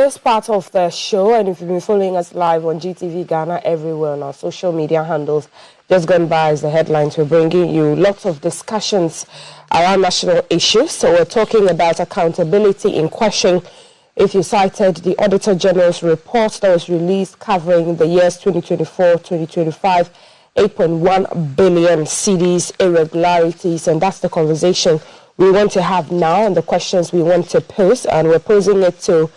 this part of the show, and if you've been following us live on GTV Ghana everywhere on our social media handles, just gone by as the headlines, we're bringing you lots of discussions around national issues. So we're talking about accountability in question. If you cited the Auditor General's report that was released covering the years 2024-2025, 8.1 billion Cedis Irregularities, and that's the conversation we want to have now and the questions we want to pose, and we're posing it to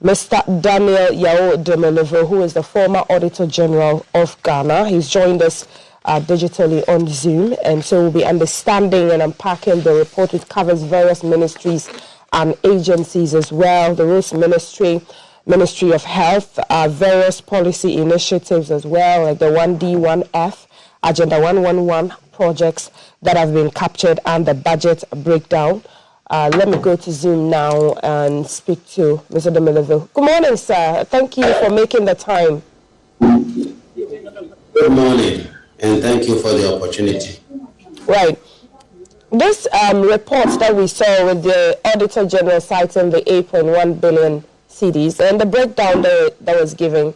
Mr. Daniel Yao Demelevo, who is the former Auditor General of Ghana. He's joined us digitally on Zoom, and so we'll be understanding and unpacking the report, which covers various ministries and agencies as well, the Rules Ministry, Ministry of Health, various policy initiatives as well, like the 1D, 1F, Agenda 111 projects that have been captured, and the budget breakdown. Let me go to Zoom now and speak to Mr. Demelevo. Good morning, sir. Thank you for making the time. Good morning, and thank you for the opportunity. Right. This report that we saw with the Auditor General citing the 8.1 billion Cedis and the breakdown that was given,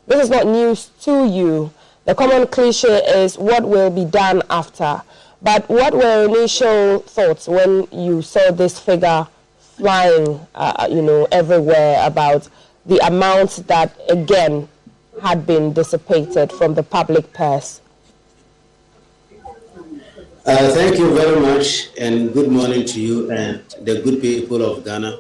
this is not news to you. The common cliche is what will be done after. But what were initial thoughts when you saw this figure flying, everywhere about the amount that, again, had been dissipated from the public purse? Thank you very much, and good morning to you and the good people of Ghana.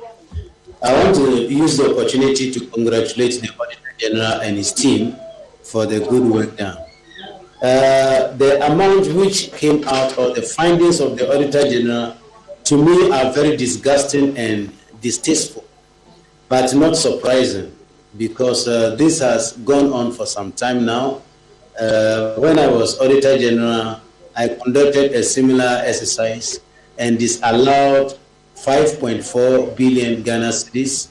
I want to use the opportunity to congratulate the Auditor General and his team for the good work done. The amount which came out, or the findings of the Auditor General, to me are very disgusting and distasteful, but not surprising, because this has gone on for some time now. When I was Auditor General, I conducted a similar exercise and disallowed 5.4 billion Ghana cedis,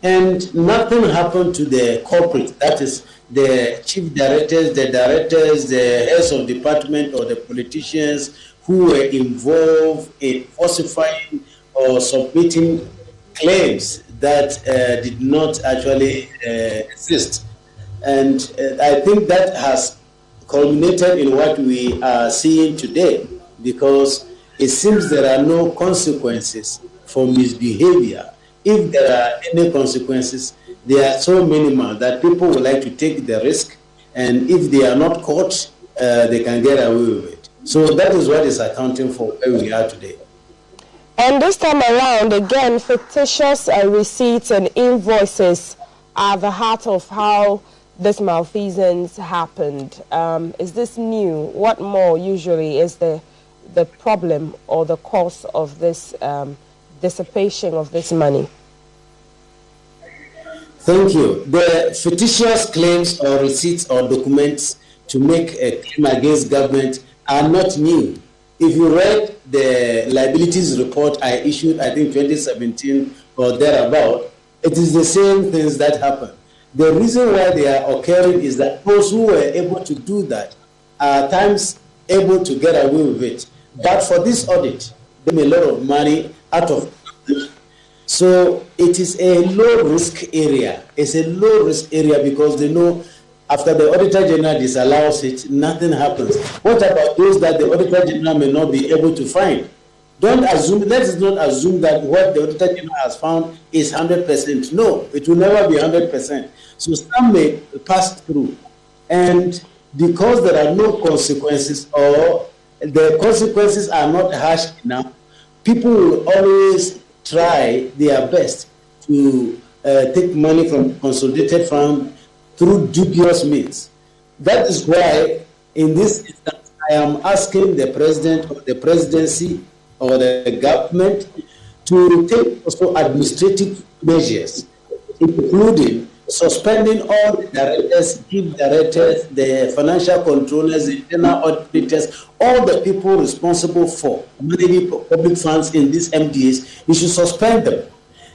and nothing happened to the corporate, that is, the chief directors, the heads of department, or the politicians who were involved in falsifying or submitting claims that did not actually exist. And I think that has culminated in what we are seeing today, because it seems there are no consequences for misbehavior. If there are any consequences, they are so minimal that people would like to take the risk, and if they are not caught, they can get away with it. So that is what is accounting for where we are today. And this time around, again, fictitious receipts and invoices are the heart of how this malfeasance happened. Is this new? What more usually is the problem or the cause of this dissipation of this money? Thank you. The fictitious claims or receipts or documents to make a claim against government are not new. If you read the liabilities report I issued, I think 2017 or thereabout, it is the same things that happen. The reason why they are occurring is that those who were able to do that are at times able to get away with it. But for this audit, they made a lot of money out of it. So it is a low-risk area. It's a low-risk area because they know after the Auditor General disallows it, nothing happens. What about those that the Auditor General may not be able to find? Don't assume, let us not assume that what the Auditor General has found is 100%. No, it will never be 100%. So some may pass through. And because there are no consequences, or the consequences are not harsh enough, people will always try their best to take money from consolidated fund through dubious means. That is why, in this instance, I am asking the president or the presidency or the government to take also administrative measures, including suspending all the directors, chief directors, the financial controllers, the internal auditors, all the people responsible for managing public funds in these MDAs. You should suspend them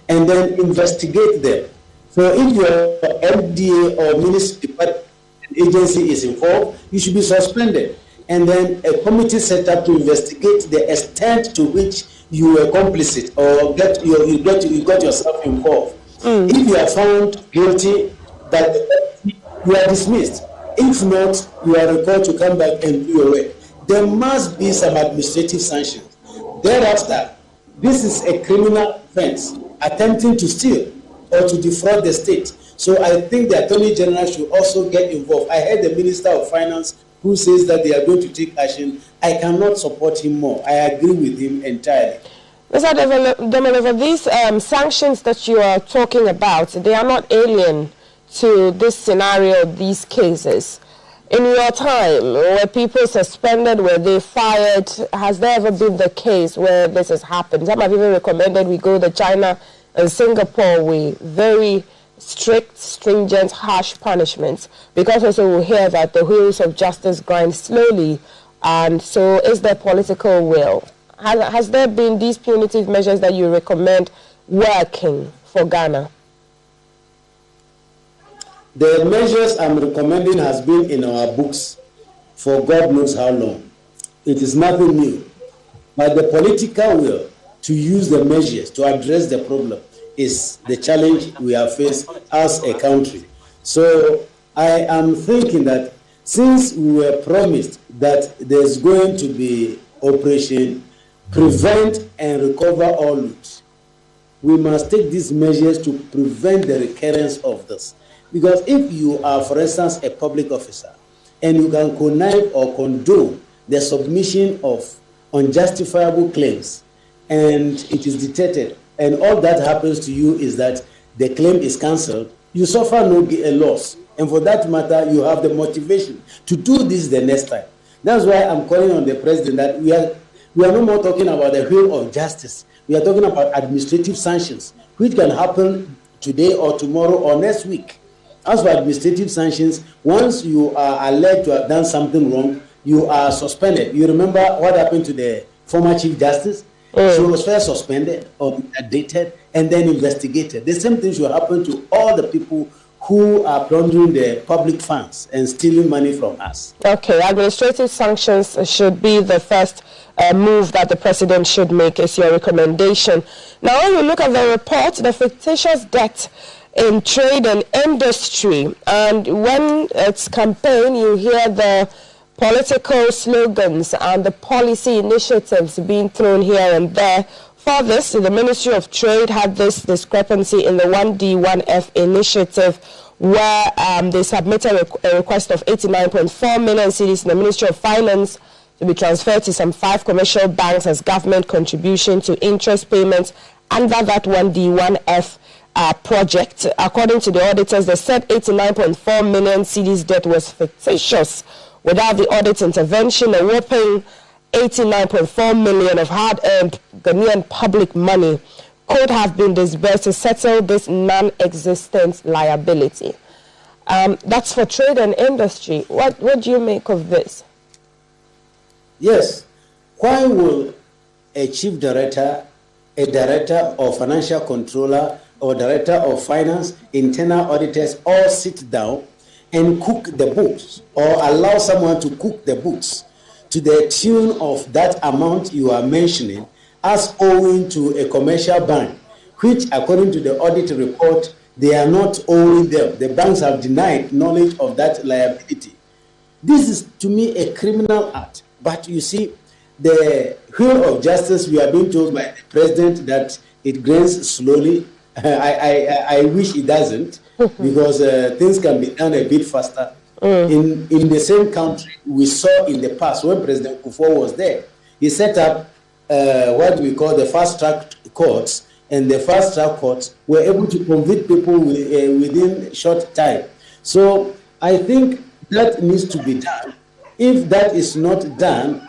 and then investigate them. So if your MDA or ministry department agency is involved, you should be suspended. And then a committee set up to investigate the extent to which you were complicit or you got yourself involved. If you are found guilty, but you are dismissed. If not, you are required to come back and do your work. There must be some administrative sanctions. Thereafter, this is a criminal offense, attempting to steal or to defraud the state. So I think the Attorney General should also get involved. I heard the Minister of Finance who says that they are going to take action. I cannot support him more. I agree with him entirely. Mr. Demeleva, these sanctions that you are talking about, they are not alien to this scenario, these cases. In your time, were people suspended, were they fired? Has there ever been the case where this has happened? Some have even recommended we go to China and Singapore with very strict, stringent, harsh punishments, because also we hear that the wheels of justice grind slowly, and so is there political will? Has there been these punitive measures that you recommend working for Ghana? The measures I'm recommending has been in our books for God knows how long. It is nothing new. But the political will to use the measures to address the problem is the challenge we have faced as a country. So I am thinking that since we were promised that there's going to be Operation Prevent and Recover All Loot, we must take these measures to prevent the recurrence of this. Because if you are, for instance, a public officer, and you can connive or condone the submission of unjustifiable claims, and it is detected, and all that happens to you is that the claim is cancelled, you suffer no loss. And for that matter, you have the motivation to do this the next time. That's why I'm calling on the president that we are no more talking about the wheel of justice. We are talking about administrative sanctions, which can happen today or tomorrow or next week. As for administrative sanctions, once you are alleged to have done something wrong, you are suspended. You remember what happened to the former Chief Justice? She was first suspended or indicted and then investigated. The same thing should happen to all the people who are plundering the public funds and stealing money from us. Okay, administrative sanctions should be the first move that the president should make, is your recommendation. Now, when we look at the report, the fictitious debt in trade and industry, and when it's campaign, you hear the political slogans and the policy initiatives being thrown here and there. For this, the Ministry of Trade had this discrepancy in the 1D, 1F initiative, where they submitted a request of 89.4 million cedis in the Ministry of Finance to be transferred to some 5 commercial banks as government contribution to interest payments under that 1D, 1F project. According to the auditors, they said 89.4 million cedis debt was fictitious. Without the audit intervention, a whopping 89.4 million of hard-earned Ghanaian public money could have been disbursed to settle this non-existent liability. That's for trade and industry. What do you make of this? Yes. Why will a chief director, a director or financial controller, or director of finance, internal auditors all sit down and cook the books, or allow someone to cook the books to the tune of that amount you are mentioning as owing to a commercial bank, which according to the audit report, they are not owing them. The banks have denied knowledge of that liability. This is to me a criminal act. But you see, the wheel of justice, we are being told by the president that it grinds slowly. I wish it doesn't, because things can be done a bit faster. In the same country, we saw in the past when President Kufuor was there, he set up what we call the fast-track courts, and the fast-track courts were able to convict people within short time. So I think that needs to be done. If that is not done,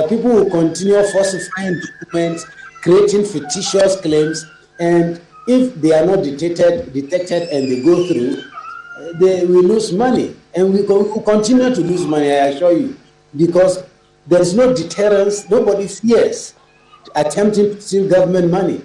people will continue falsifying documents, creating fictitious claims, and if they are not detected and they go through, they will lose money. And we will continue to lose money, I assure you, because there is no deterrence. Nobody fears attempting to steal government money.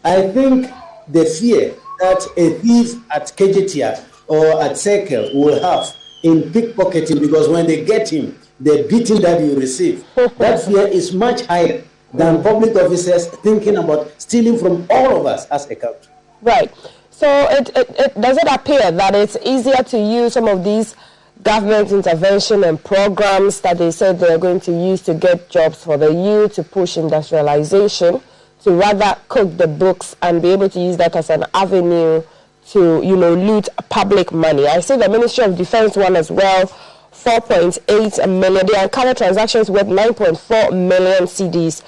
I think the fear that a thief at Kejetia or at Circle will have in pickpocketing, because when they get him, the beating that you receive, that fear is much higher than public officers thinking about stealing from all of us as a country. Right. So So does it appear that it's easier to use some of these government intervention and programs that they said they're going to use to get jobs for the youth, to push industrialization, to rather cook the books and be able to use that as an avenue to, loot public money? I see the Ministry of Defense one as well, 4.8 million. They uncovered transactions worth 9.4 million cedis,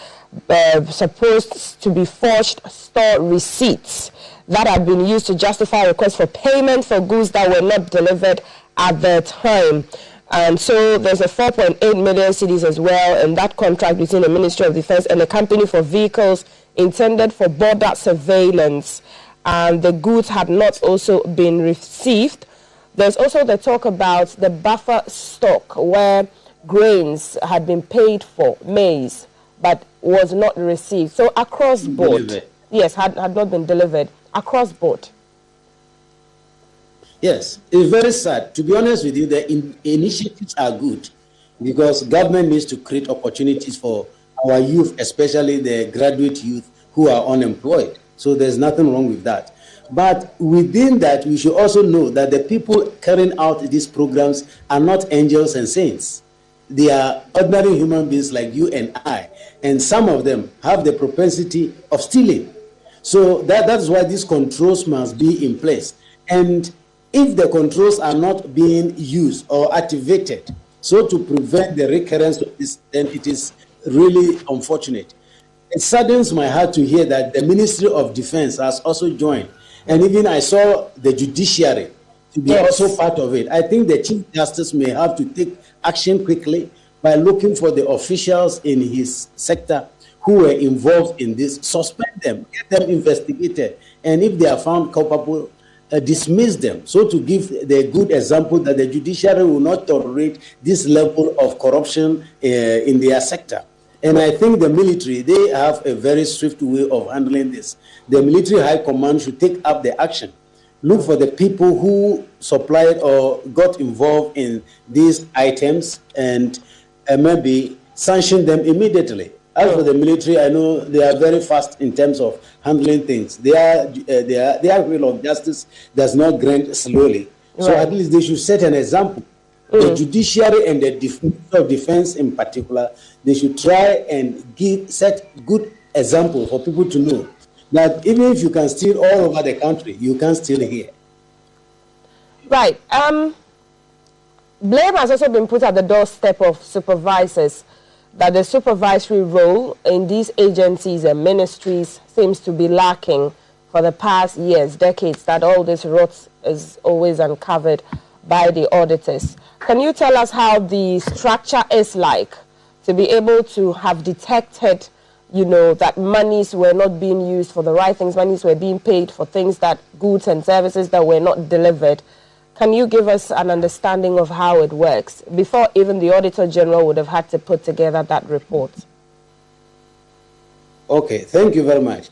supposed to be forged store receipts that had been used to justify requests for payment for goods that were not delivered at the time. And so there's a 4.8 million cedis as well in that contract between the Ministry of Defense and a company for vehicles intended for border surveillance. And the goods had not also been received. There's also the talk about the buffer stock where grains had been paid for, maize, but was not received. So across board, yes, had not been delivered across board. Yes, it's very sad. To be honest with you, the initiatives are good because government needs to create opportunities for our youth, especially the graduate youth who are unemployed. So there's nothing wrong with that. But within that, we should also know that the people carrying out these programs are not angels and saints. They are ordinary human beings like you and I. And some of them have the propensity of stealing. So that's why these controls must be in place. And if the controls are not being used or activated, so to prevent the recurrence of this, then it is really unfortunate. It saddens my heart to hear that the Ministry of Defense has also joined. And even I saw the judiciary to be also part of it. I think the Chief Justice may have to take action quickly by looking for the officials in his sector who were involved in this, suspend them, get them investigated, and if they are found culpable, dismiss them, so to give the good example that the judiciary will not tolerate this level of corruption in their sector. And I think the military, they have a very swift way of handling this. The military high command should take up the action. Look for the people who supplied or got involved in these items and maybe sanction them immediately. As for the military, I know they are very fast in terms of handling things. Their will of justice does not grant slowly. Right. So at least they should set an example. The judiciary and the Ministry of Defense in particular, they should try and set good example for people to know that even if you can steal all over the country, you can steal here. Right. Blame has also been put at the doorstep of supervisors, that the supervisory role in these agencies and ministries seems to be lacking for the past years, decades, that all this rot is always uncovered by the auditors. Can you tell us how the structure is like to be able to have detected, that monies were not being used for the right things, monies were being paid for things that, goods and services that were not delivered? Can you give us an understanding of how it works before even the Auditor General would have had to put together that report? Okay, thank you very much.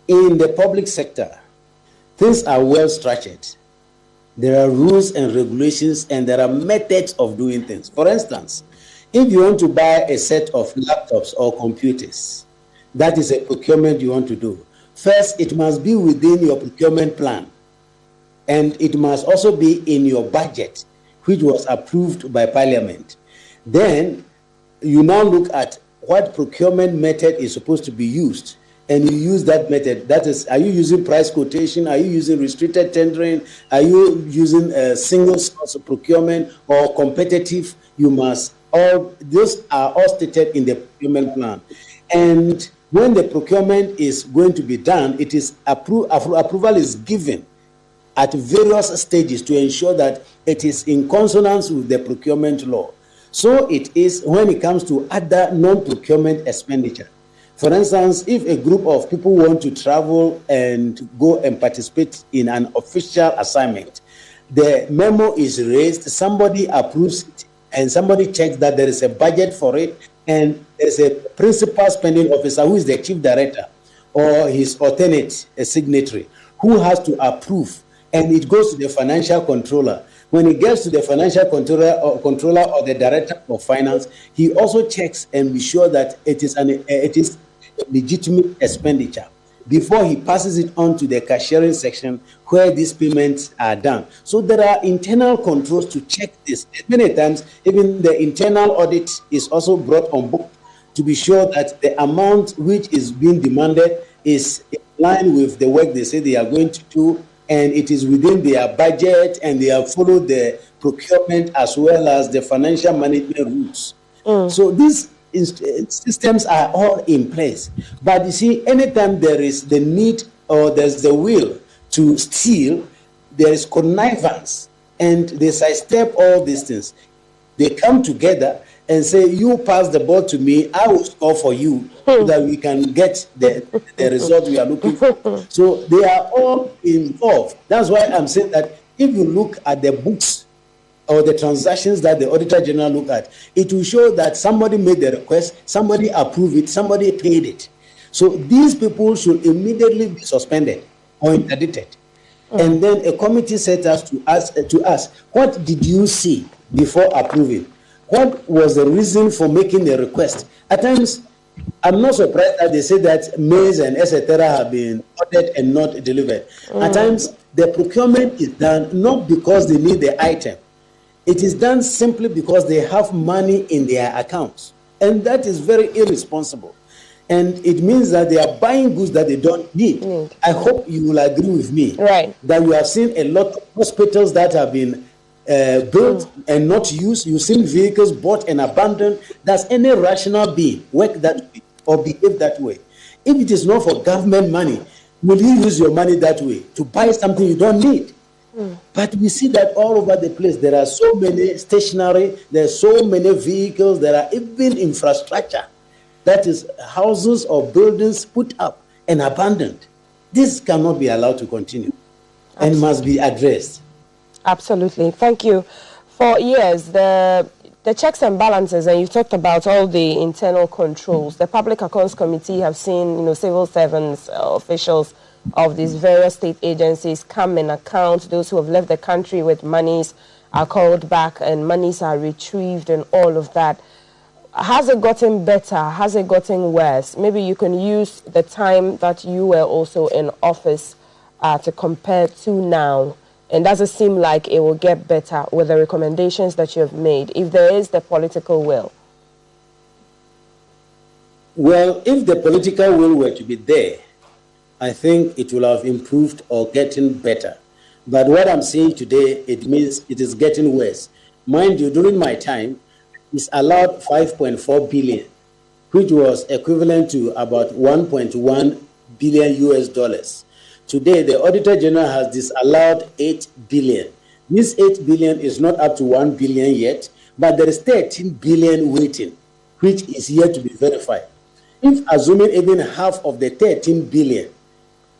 In the public sector, things are well structured. There are rules and regulations, and there are methods of doing things. For instance, if you want to buy a set of laptops or computers, that is a procurement you want to do. First, it must be within your procurement plan. And it must also be in your budget, which was approved by Parliament. Then you now look at what procurement method is supposed to be used, and you use that method. That is, are you using price quotation? Are you using restricted tendering? Are you using a single source procurement or competitive? You must those are all stated in the procurement plan. And when the procurement is going to be done, it is approval is given at various stages to ensure that it is in consonance with the procurement law. So it is when it comes to other non-procurement expenditure. For instance, if a group of people want to travel and go and participate in an official assignment, the memo is raised, somebody approves it, and somebody checks that there is a budget for it, and there's a principal spending officer who is the chief director or his alternate, a signatory, who has to approve. And it goes to the financial controller. When it gets to the financial controller or the director of finance, he also checks and be sure that it is a legitimate expenditure. before he passes it on to the cashiering section where these payments are done. So there are internal controls to check this. Many times, even the internal audit is also brought on board to be sure that the amount which is being demanded is in line with the work they say they are going to do, and it is within their budget, and they have followed the procurement as well as the financial management rules. So these systems are all in place. But you see, anytime there is the need or there's the will to steal, there is connivance, and they sidestep all these things. They come together and say, you pass the ball to me, I will score for you, so that we can get the result we are looking for. So they are all involved. That's why I'm saying that if you look at the books or the transactions that the Auditor General look at, it will show that somebody made the request, somebody approved it, somebody paid it. So these people should immediately be suspended or interdicted. And then a committee set us to ask, what did you see before approving? What was the reason for making the request? At times, I'm not surprised that they say that maize and etc. have been ordered and not delivered. At times, the procurement is done not because they need the item. It is done simply because they have money in their accounts. And that is very irresponsible. And it means that they are buying goods that they don't need. I hope you will agree with me that you have seen a lot of hospitals that have been built and not used. You've seen vehicles bought and abandoned. Does any rational being work that way or behave that way? If it is not for government money, will you use your money that way to buy something you don't need? But we see that all over the place. There are so many stationery, there are so many vehicles, there are even infrastructure, that is houses or buildings put up and abandoned. This cannot be allowed to continue and must be addressed. Absolutely. Thank you. For years, the checks and balances, and you talked about all the internal controls. The Public Accounts Committee have seen, civil servants, officials of these various state agencies come and account. Those who have left the country with monies are called back and monies are retrieved and all of that. Has it gotten better? Has it gotten worse? Maybe you can use the time that you were also in office to compare to now. And does it seem like it will get better with the recommendations that you have made, if there is the political will? Well, if the political will were to be there, I think it will have improved or gotten better. But what I'm saying today, it means it is getting worse. Mind you, during my time, it's allowed 5.4 billion, which was equivalent to about 1.1 billion US dollars. Today, the Auditor General has disallowed 8 billion. This 8 billion is not up to 1 billion yet, but there is 13 billion waiting, which is yet to be verified. If assuming even half of the 13 billion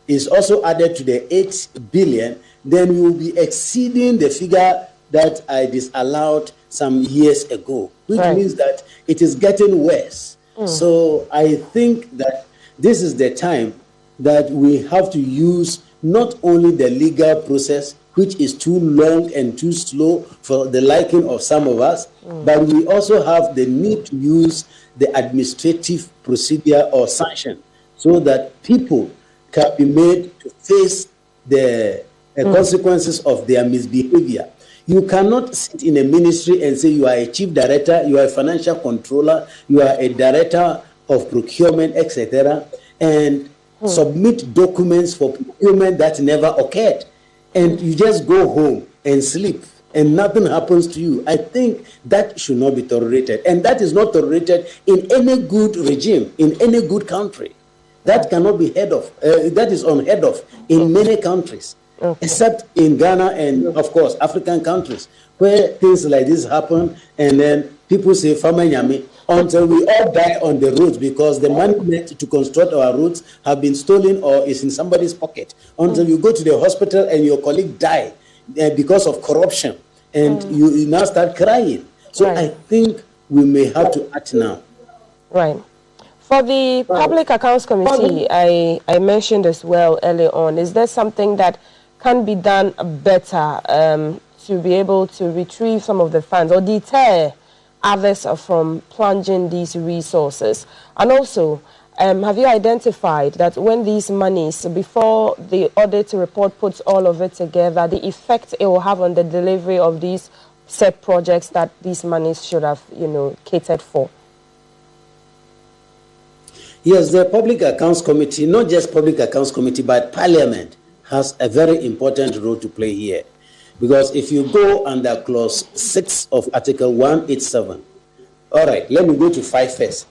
is also added to the 8 billion, then we will be exceeding the figure that I disallowed some years ago, which means that it is getting worse. So I think that this is the time that we have to use not only the legal process, which is too long and too slow for the liking of some of us, but we also have the need to use the administrative procedure or sanction so that people can be made to face the consequences of their misbehavior. You cannot sit in a ministry and say you are a chief director, you are a financial controller, you are a director of procurement, etc., and submit documents for procurement that never occurred, and you just go home and sleep and nothing happens to you. I think that should not be tolerated, and that is not tolerated in any good regime, in any good country. That cannot be heard of. That is unheard of in many countries, except in Ghana and, of course, African countries, where things like this happen, and then people say, "Fama Nyame," until we all die on the roads because the money meant to construct our roads have been stolen or is in somebody's pocket. Until you go to the hospital and your colleague die because of corruption, and you now start crying. So I think we may have to act now. Right. For the Public Accounts Committee, I mentioned as well earlier on, is there something that can be done better to be able to retrieve some of the funds or deter others from plunging these resources? And also, have you identified that when these monies, before the audit report puts all of it together, the effect it will have on the delivery of these set projects that these monies should have, catered for? Yes, the Public Accounts Committee, not just Public Accounts Committee, but Parliament has a very important role to play here. Because if you go under Clause 6 of Article 187, all right, let me go to 5 first.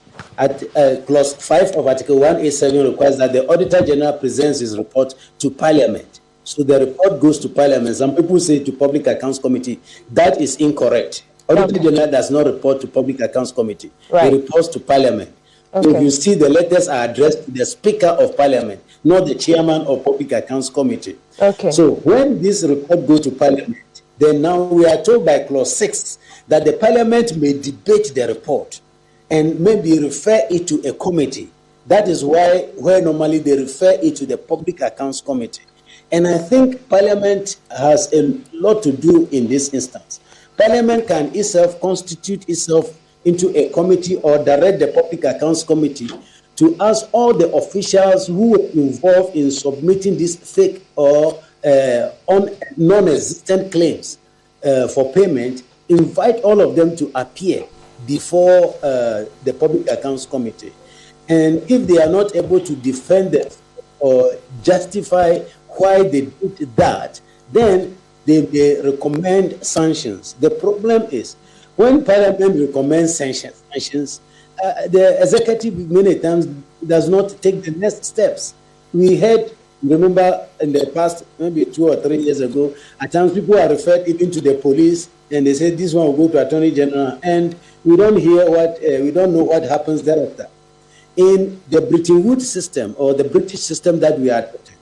Clause 5 of Article 187 requires that the Auditor General presents his report to Parliament. So the report goes to Parliament. Some people say to Public Accounts Committee. That is incorrect. Auditor General does not report to Public Accounts Committee. Right. He reports to Parliament. Okay. If you see, the letters are addressed to the Speaker of Parliament, not the Chairman of Public Accounts Committee. Okay. So when this report goes to Parliament, then now we are told by Clause 6 that the Parliament may debate the report and maybe refer it to a committee. That is where normally they refer it to the Public Accounts Committee. And I think Parliament has a lot to do in this instance. Parliament can itself constitute itself into a committee or direct the Public Accounts Committee to ask all the officials who were involved in submitting these fake or non-existent claims for payment, invite all of them to appear before the Public Accounts Committee. And if they are not able to defend them or justify why they did that, then they recommend sanctions. The problem is, when Parliament recommends sanctions, the executive many times does not take the next steps. We had, remember, in the past, maybe 2 or 3 years ago, at times people are referred even to the police, and they say this one will go to Attorney General, and we don't know what happens thereafter. In the Bretton Woods system or the British system that we are adopting,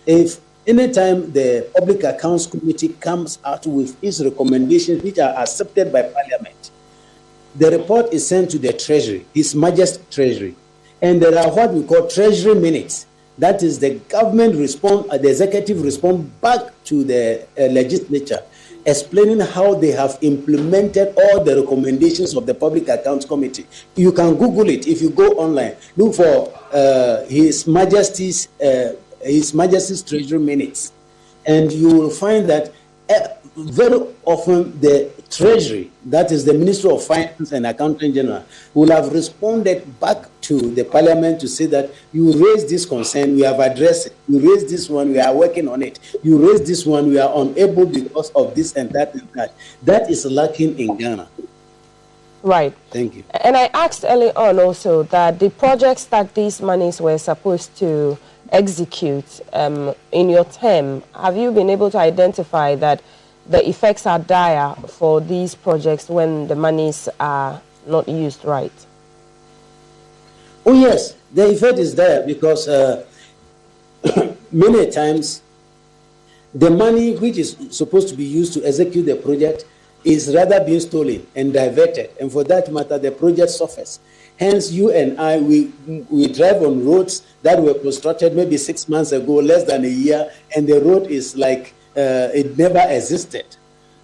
if anytime the Public Accounts Committee comes out with its recommendations which are accepted by Parliament, the report is sent to the Treasury, His Majesty's Treasury, and there are what we call Treasury minutes. That is, the government the executive response back to the legislature, explaining how they have implemented all the recommendations of the Public Accounts Committee. You can Google it if you go online. Look for His Majesty's Treasury minutes, and you will find that very often the Treasury, that is the Ministry of Finance and Accountant General, will have responded back to the Parliament to say that you raised this concern, we have addressed it. You raised this one, we are working on it. You raised this one, we are unable because of this and that and that. That is lacking in Ghana. Right. Thank you. And I asked early on also that the projects that these monies were supposed to execute in your term, have you been able to identify that the effects are dire for these projects when the monies are not used right? Oh yes, the effect is there because many times the money which is supposed to be used to execute the project is rather being stolen and diverted, and for that matter the project suffers. Hence, you and I, we drive on roads that were constructed maybe 6 months ago, less than a year, and the road is like it never existed.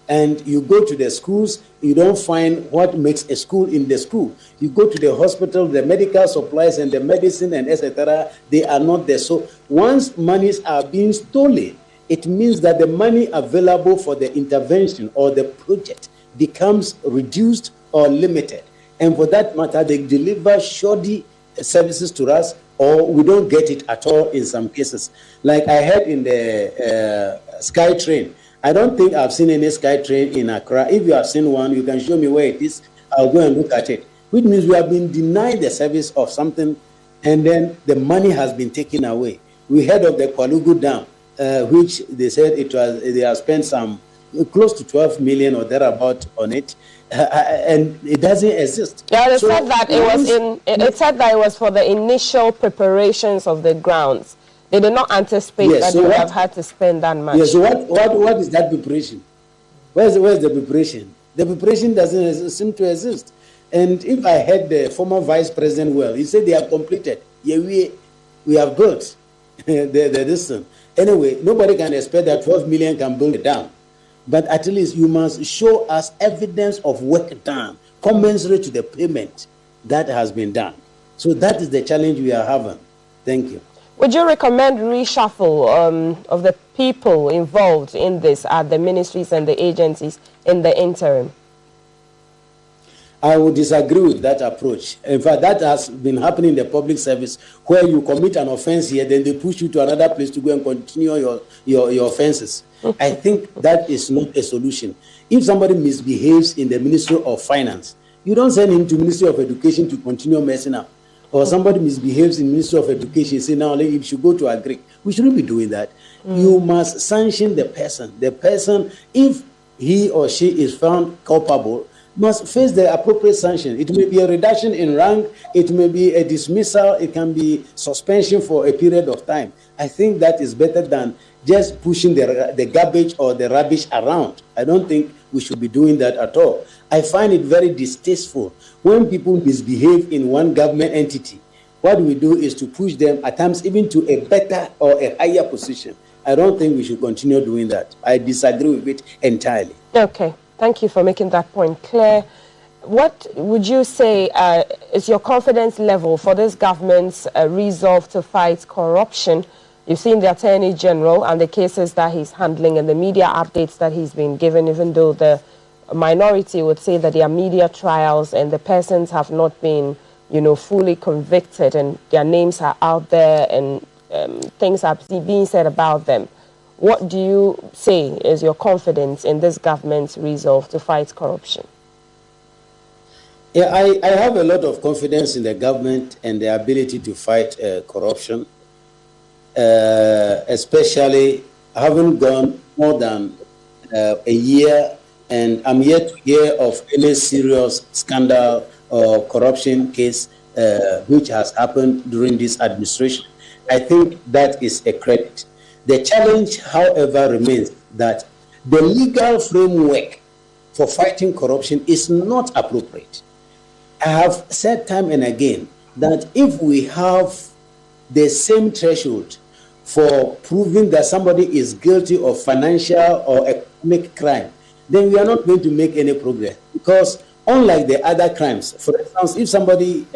And you go to the schools, you don't find what makes a school in the school. You go to the hospital, the medical supplies and the medicine and etc., they are not there. So once monies are being stolen, it means that the money available for the intervention or the project becomes reduced or limited. And for that matter, they deliver shoddy services to us, or we don't get it at all in some cases. Like I heard in the Sky Train. I don't think I've seen any Sky Train in Accra. If you have seen one, you can show me where it is. I'll go and look at it. Which means we have been denied the service of something, and then the money has been taken away. We heard of the Kwalugu Dam, which they said they have spent some close to 12 million or thereabout on it. And it doesn't exist. Yeah, they said that it said that it was for the initial preparations of the grounds. They did not anticipate that they would have had to spend that much. Yes, so what is that preparation? Where's the preparation? The preparation doesn't seem to exist. And if I heard the former vice president well, he said they have completed. Yeah, we have built the distance. Anyway, nobody can expect that 12 million can build it down. But at least you must show us evidence of work done, commensurate to the payment that has been done. So that is the challenge we are having. Thank you. Would you recommend reshuffle of the people involved in this at the ministries and the agencies in the interim? I would disagree with that approach. In fact, that has been happening in the public service, where you commit an offense here, then they push you to another place to go and continue your offenses. I think that is not a solution. If somebody misbehaves in the Ministry of Finance, you don't send him to Ministry of Education to continue messing up. Or somebody misbehaves in Ministry of Education, say now he should go to Agric. We shouldn't be doing that. You must sanction the person. The person, if he or she is found culpable, must face the appropriate sanction. It may be a reduction in rank, it may be a dismissal, it can be suspension for a period of time. I think that is better than just pushing the garbage or the rubbish around. I don't think we should be doing that at all. I find it very distasteful when people misbehave in one government entity. What we do is to push them at times even to a better or a higher position. I don't think we should continue doing that. I disagree with it entirely. Okay. Thank you for making that point clear. What would you say is your confidence level for this government's resolve to fight corruption? You've seen the Attorney General and the cases that he's handling and the media updates that he's been given, even though the minority would say that they are media trials and the persons have not been, fully convicted and their names are out there and things are being said about them. What do you say is your confidence in this government's resolve to fight corruption? Yeah, I have a lot of confidence in the government and the ability to fight corruption, especially having gone more than a year, and I'm yet to hear of any serious scandal or corruption case which has happened during this administration. I think that is a credit. The challenge, however, remains that the legal framework for fighting corruption is not appropriate. I have said time and again that if we have the same threshold for proving that somebody is guilty of financial or economic crime, then we are not going to make any progress. Because unlike the other crimes, for instance, if somebody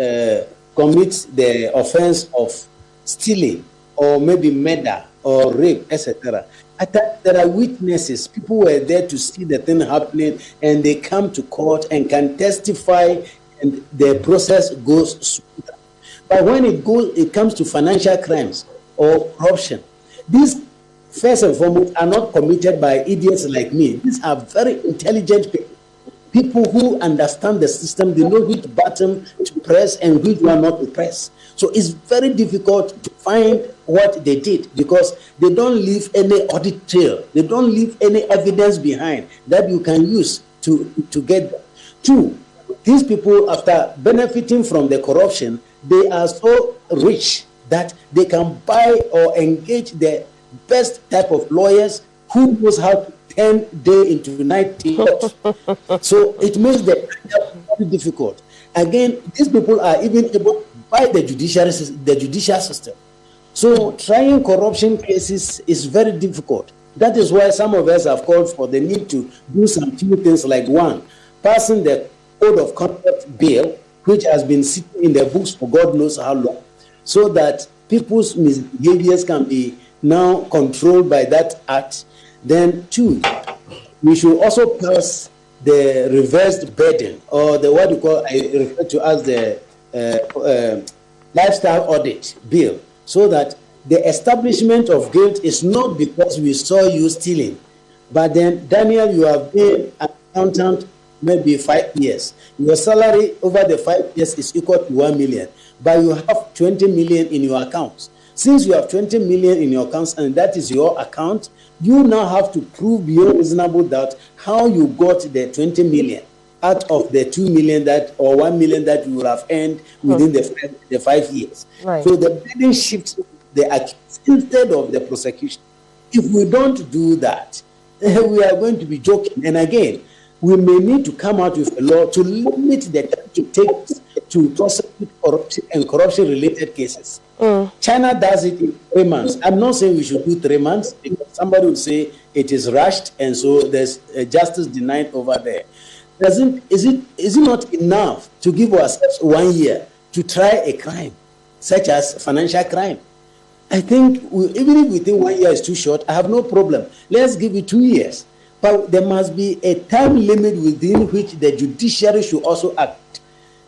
commits the offense of stealing or maybe murder or rape, etc., there are witnesses. People were there to see the thing happening, and they come to court and can testify, and the process goes smoother. But when it comes to financial crimes or corruption, these first and foremost are not committed by idiots like me. These are very intelligent people who understand the system. They know which button to press and which one not to press. So it's very difficult to find what they did because they don't leave any audit trail. They don't leave any evidence behind that you can use to get them. Two, these people, after benefiting from the corruption, they are so rich that they can buy or engage the best type of lawyers who knows how to turn day into night. So it makes the very difficult. Again, these people are even able to buy the judicial system. So trying corruption cases is very difficult. That is why some of us have called for the need to do some few things like one, passing the Code of Conduct Bill, which has been sitting in the books for God knows how long, so that people's misbehaviors can be now controlled by that act. Then two, we should also pass the reversed burden, or the what you call, I refer to as the lifestyle audit bill, so that the establishment of guilt is not because we saw you stealing, but then, Daniel, you have been an accountant maybe 5 years. Your salary over the 5 years is equal to 1 million, but you have 20 million in your accounts. Since you have 20 million in your accounts and that is your account, you now have to prove beyond reasonable doubt how you got the 20 million out of the 2 million that or 1 million that you would have earned within the 5 years. Right. So the burden shifts the accused instead of the prosecution. If we don't do that, we are going to be joking. And again, we may need to come out with a law to limit the time to take to prosecute corruption and corruption-related cases. China does it in 3 months. I'm not saying we should do 3 months because somebody will say it is rushed and so there's justice denied over there. Is it not enough to give ourselves 1 year to try a crime, such as financial crime. I think even if we think 1 year is too short, I have no problem. Let's give it 2 years. But there must be a time limit within which the judiciary should also act.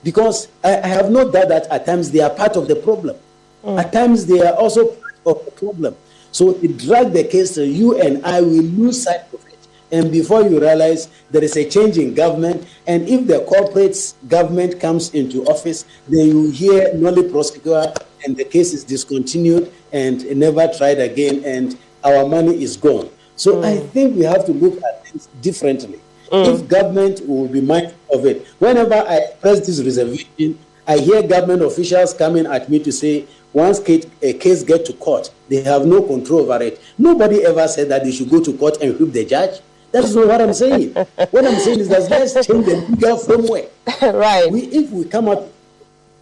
Because I have no doubt that at times they are part of the problem. At times they are also part of the problem. So it drag the case, you and I will lose sight of it. And before you realize there is a change in government, and if the corporate government comes into office, then you hear nolli prosequa, and the case is discontinued and never tried again, and our money is gone. So I think we have to look at things differently. If government will be mindful of it. Whenever I press this reservation, I hear government officials coming at me to say, once a case gets to court, they have no control over it. Nobody ever said that they should go to court and whip the judge. That's not what I'm saying. What I'm saying is that let's change the legal framework. Right. If we come up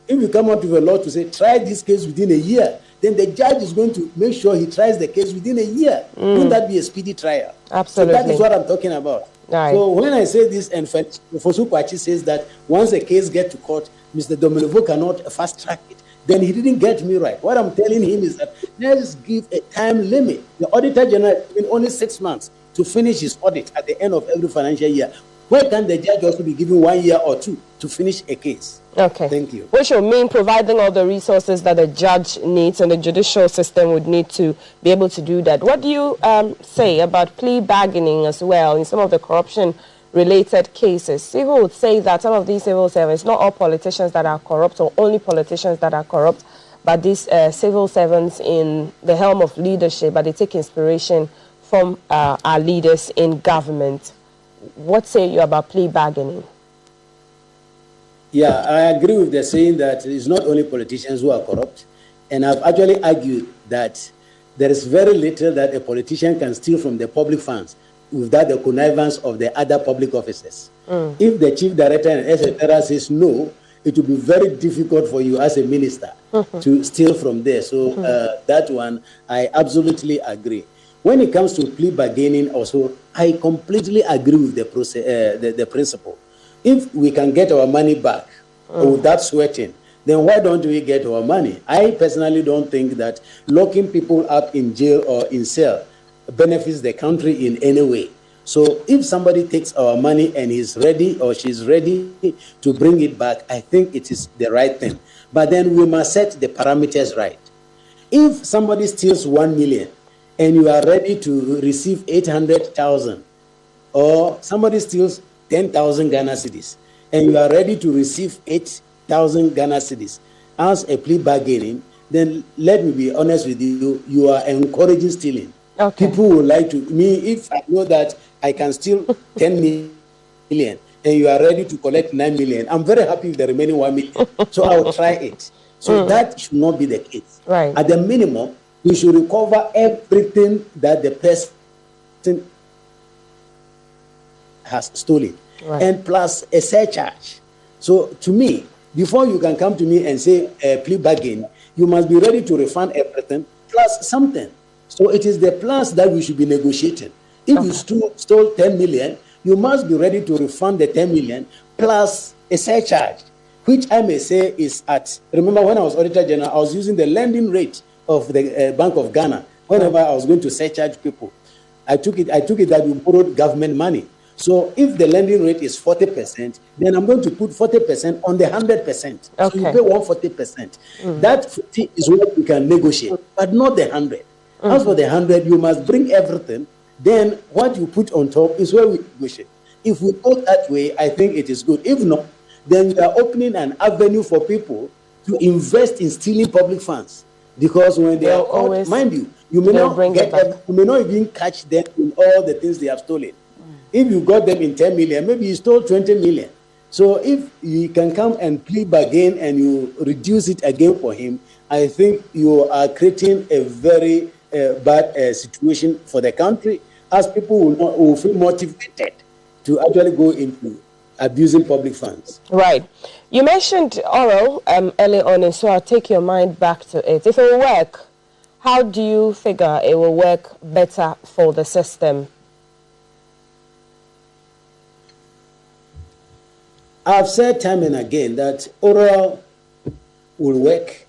with a law to say, try this case within a year, then the judge is going to make sure he tries the case within a year. Wouldn't that be a speedy trial? Absolutely. So that is what I'm talking about. Right. So when I say this, and Professor Kwachi says that once a case gets to court, Mr. Dominivo cannot fast track it, then he didn't get me right. What I'm telling him is that let's give a time limit. The Auditor General has been only 6 months to finish his audit at the end of every financial year. Why can't the judge also be given 1 year or 2 to finish a case? Okay. Thank you. Which will mean providing all the resources that the judge needs and the judicial system would need to be able to do that. What do you say about plea bargaining as well in some of the corruption-related cases? People would say that some of these civil servants, not all politicians that are corrupt or only politicians that are corrupt, but these civil servants in the helm of leadership, but they take inspiration from our leaders in government. What say you about plea bargaining? Yeah, I agree with the saying that it's not only politicians who are corrupt. And I've actually argued that there is very little that a politician can steal from the public funds without the connivance of the other public officers. If the chief director and etc. says no, it will be very difficult for you as a minister to steal from there. So that one, I absolutely agree. When it comes to plea bargaining also, I completely agree with the process, the principle. If we can get our money back without sweating, then why don't we get our money? I personally don't think that locking people up in jail or in cell benefits the country in any way. So if somebody takes our money and he's ready or she's ready to bring it back, I think it is the right thing. But then we must set the parameters right. If somebody steals 1 million and you are ready to receive 800,000, or somebody steals 10,000 Ghana cedis, and you are ready to receive 8,000 Ghana cedis as a plea bargaining, then let me be honest with you, you are encouraging stealing. Okay. People would like to, if I know that I can steal 10 million and you are ready to collect 9 million, I'm very happy with the remaining 1 million. So I will try it. So that should not be the case. Right. At the minimum, we should recover everything that the person has stolen, and plus a surcharge. So to me, before you can come to me and say plea bargain, you must be ready to refund everything plus something. So it is the plus that we should be negotiating. If you stole 10 million, you must be ready to refund the 10 million plus a surcharge, which I may say is at, remember when I was Auditor General, I was using the lending rate of the Bank of Ghana whenever I was going to surcharge people. I took it that we borrowed government money. So if the lending rate is 40%, then I'm going to put 40% on the 100%. So you pay 140%. That 50 is what we can negotiate, but not the 100. As for the 100, you must bring everything. Then what you put on top is where we negotiate. If we go that way, I think it is good. If not, then we are opening an avenue for people to invest in stealing public funds. Because when they are caught, mind you, you may not even catch them in all the things they have stolen. If you got them in 10 million, maybe you stole 20 million. So if you can come and plea bargain and you reduce it again for him, I think you are creating a very bad situation for the country, as people will feel motivated to actually go into abusing public funds. Right. You mentioned oral early on, and so I'll take your mind back to it. If it will work, how do you figure it will work better for the system? I've said time and again that oral will work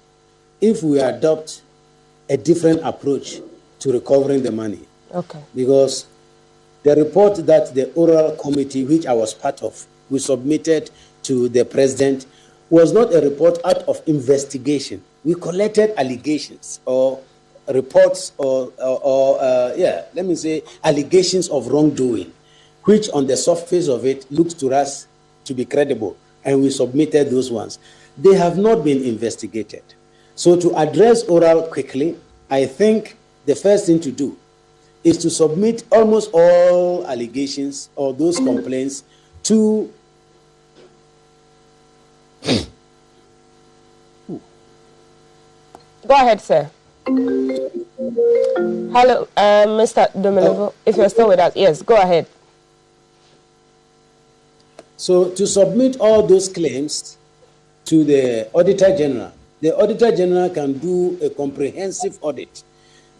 if we adopt a different approach to recovering the money. Okay. Because the report that the oral committee, which I was part of, we submitted to the president, was not a report out of investigation. We collected allegations or reports let me say allegations of wrongdoing, which on the surface of it looks to us to be credible, and we submitted those ones. They have not been investigated. So to address oral quickly, I think the first thing to do is to submit almost all allegations or those complaints to Go ahead, sir. Hello, Mr. Domilevo, if you're still with us. Yes, go ahead. So to submit all those claims to the Auditor General, the Auditor General can do a comprehensive audit.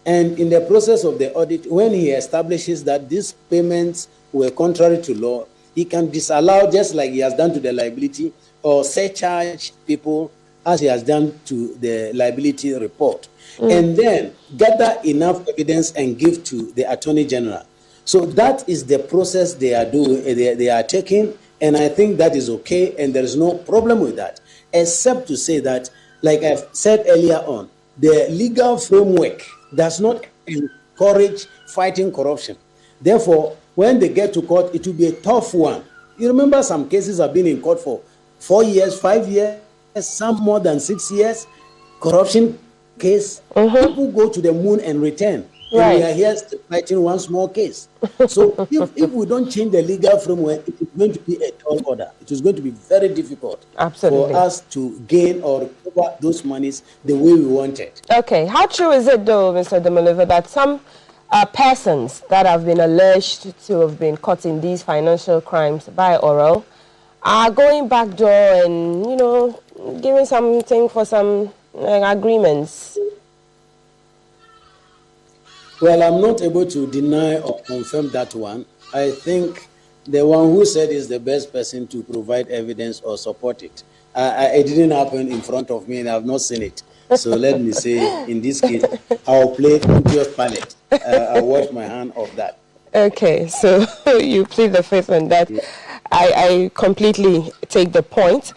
And in the process of the audit, when he establishes that these payments were contrary to law, he can disallow, just like he has done to the liability, or surcharge people as he has done to the liability report, and then gather enough evidence and give to the Attorney General. So that is the process they are doing, they are taking, and I think that is okay, and there is no problem with that, except to say that, like I've said earlier on, the legal framework does not encourage fighting corruption. Therefore, when they get to court, it will be a tough one. You remember some cases have been in court for 4 years, 5 years, some more than 6 years. Corruption case, people go to the moon and return. Right. And we are here fighting one small case. So if we don't change the legal framework, it is going to be a tall order. It is going to be very difficult Absolutely. for us to gain or recover those monies the way we want it. Okay. How true is it, though, Mr. Domilevo, that some persons that have been alleged to have been caught in these financial crimes by oral are going backdoor and, giving something for some agreements? Well, I'm not able to deny or confirm that one. I think the one who said is the best person to provide evidence or support it. It didn't happen in front of me, and I've not seen it. So let me say, in this case, I'll play Pontius Pilate. I'll wash my hand of that. Okay, so you plead the fifth on that. Yeah. I completely take the point.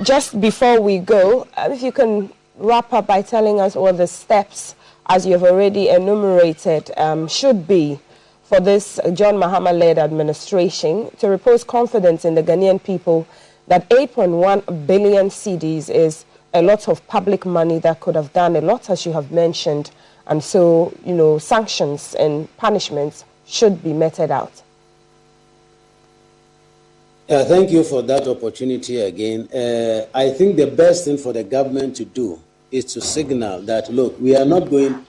Just before we go, if you can wrap up by telling us what the steps, as you have already enumerated, should be for this John Mahama-led administration to repose confidence in the Ghanaian people that 8.1 billion cedis is a lot of public money that could have done a lot, as you have mentioned. And so, sanctions and punishments should be meted out. Thank you for that opportunity again. I think the best thing for the government to do is to signal that, look, we are not going.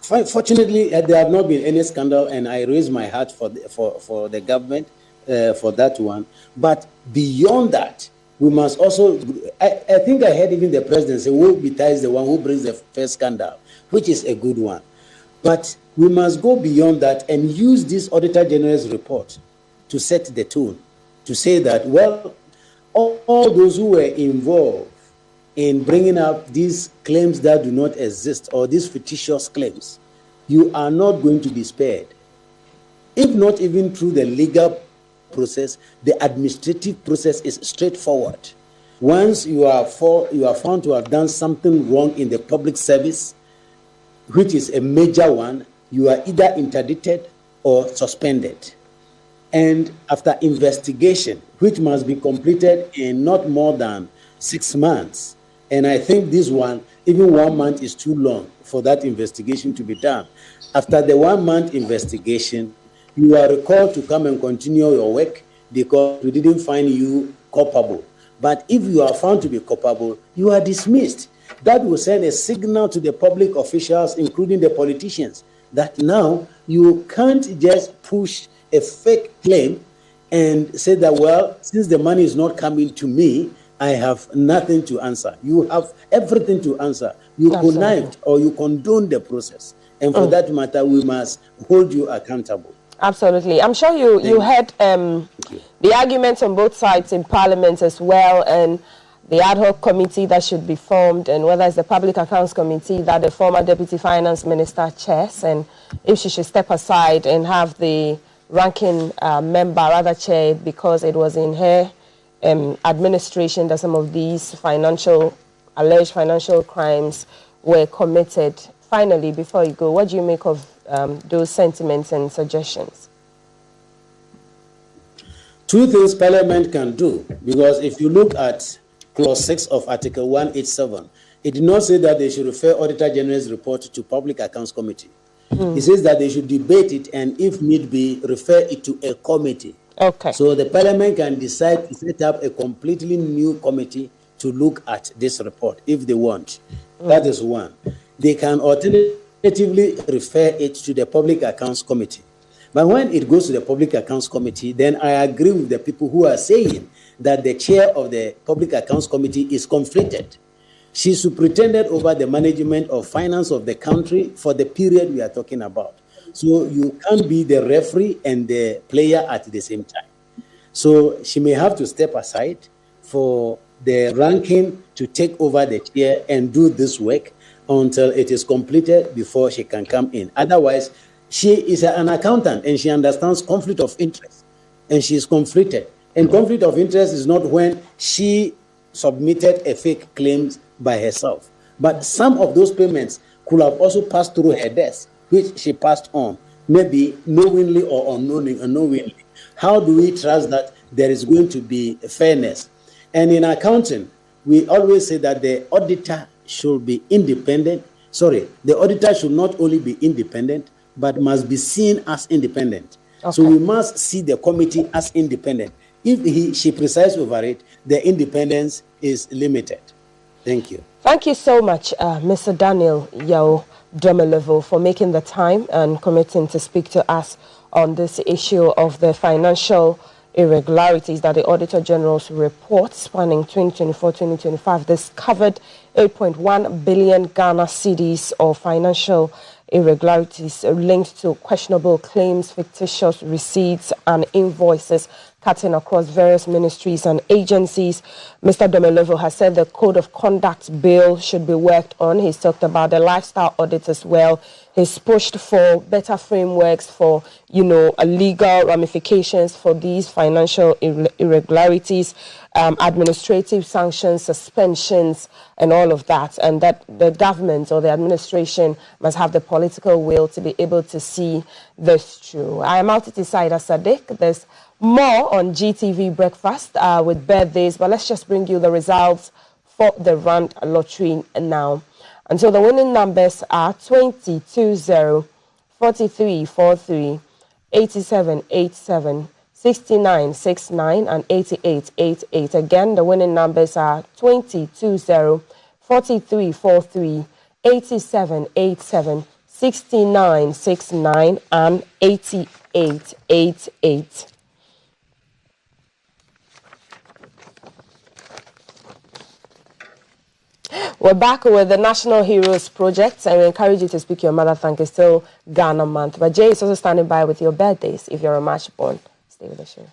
Fortunately, there have not been any scandal, and I raise my hat for the government for that one. But beyond that, we must also. I think I heard even the president say, "Woe betides the one who brings the first scandal," which is a good one. But we must go beyond that and use this Auditor General's report to set the tone, to say that, well, all those who were involved in bringing up these claims that do not exist, or these fictitious claims, you are not going to be spared. If not even through the legal process, the administrative process is straightforward. Once you are found to have done something wrong in the public service, which is a major one, you are either interdicted or suspended. And after investigation, which must be completed in not more than 6 months, and I think this one, even 1 month is too long for that investigation to be done. After the 1 month investigation, you are recalled to come and continue your work because we didn't find you culpable. But if you are found to be culpable, you are dismissed. That will send a signal to the public officials, including the politicians, that now you can't just push a fake claim and say that, well, since the money is not coming to me, I have nothing to answer. You have everything to answer. You connived or you condone the process. And for that matter, we must hold you accountable. Absolutely. I'm sure you heard the arguments on both sides in Parliament as well. And the ad hoc committee that should be formed, and whether it's the Public Accounts Committee that the former Deputy Finance Minister chairs, and if she should step aside and have the ranking member rather chair it, because it was in her administration that some of these alleged financial crimes were committed. Finally, before you go, what do you make of those sentiments and suggestions? Two things Parliament can do, because if you look at Clause 6 of Article 187, it did not say that they should refer Auditor General's report to Public Accounts Committee. It says that they should debate it and, if need be, refer it to a committee. Okay. So the Parliament can decide to set up a completely new committee to look at this report if they want. That is one. They can alternatively refer it to the Public Accounts Committee. But when it goes to the Public Accounts Committee, then I agree with the people who are saying that the chair of the Public Accounts Committee is conflicted. She superintended over the management of finance of the country for the period we are talking about. So you can't be the referee and the player at the same time. So she may have to step aside for the ranking to take over the chair and do this work until it is completed before she can come in. Otherwise, she is an accountant and she understands conflict of interest, and she is conflicted. And conflict of interest is not when she submitted a fake claim by herself, but some of those payments could have also passed through her desk, which she passed on, maybe knowingly or unknowingly. How do we trust that there is going to be fairness? And in accounting, we always say that the auditor should be independent. Sorry, the auditor should not only be independent, but must be seen as independent. Okay. So we must see the committee as independent. If she presides over it, the independence is limited. Thank you. Thank you so much, Mr. Daniel Yao Domelevo, for making the time and committing to speak to us on this issue of the financial irregularities that the Auditor General's report spanning 2024-2025 discovered 8.1 billion Ghana cedis of financial irregularities linked to questionable claims, fictitious receipts and invoices cutting across various ministries and agencies. Mr. Domelevo has said the Code of Conduct bill should be worked on. He's talked about the lifestyle audit as well. He's pushed for better frameworks for, legal ramifications for these financial irregularities, administrative sanctions, suspensions, and all of that. And that the government or the administration must have the political will to be able to see this through. I am out at Isaida Sadiq. There's more on GTV Breakfast with birthdays, but let's just bring you the results for the Rand Lottery now. And so the winning numbers are 20-20, 43-43, 87-87, 69-69, and 88-88. Again, the winning numbers are 20-20, 43-43, 87-87, 69-69, and 88-88. We're back with the National Heroes Project, and we encourage you to speak your mother tongue. It's still Ghana month. But Jay is also standing by with your birthdays if you're a March born. Stay with the show.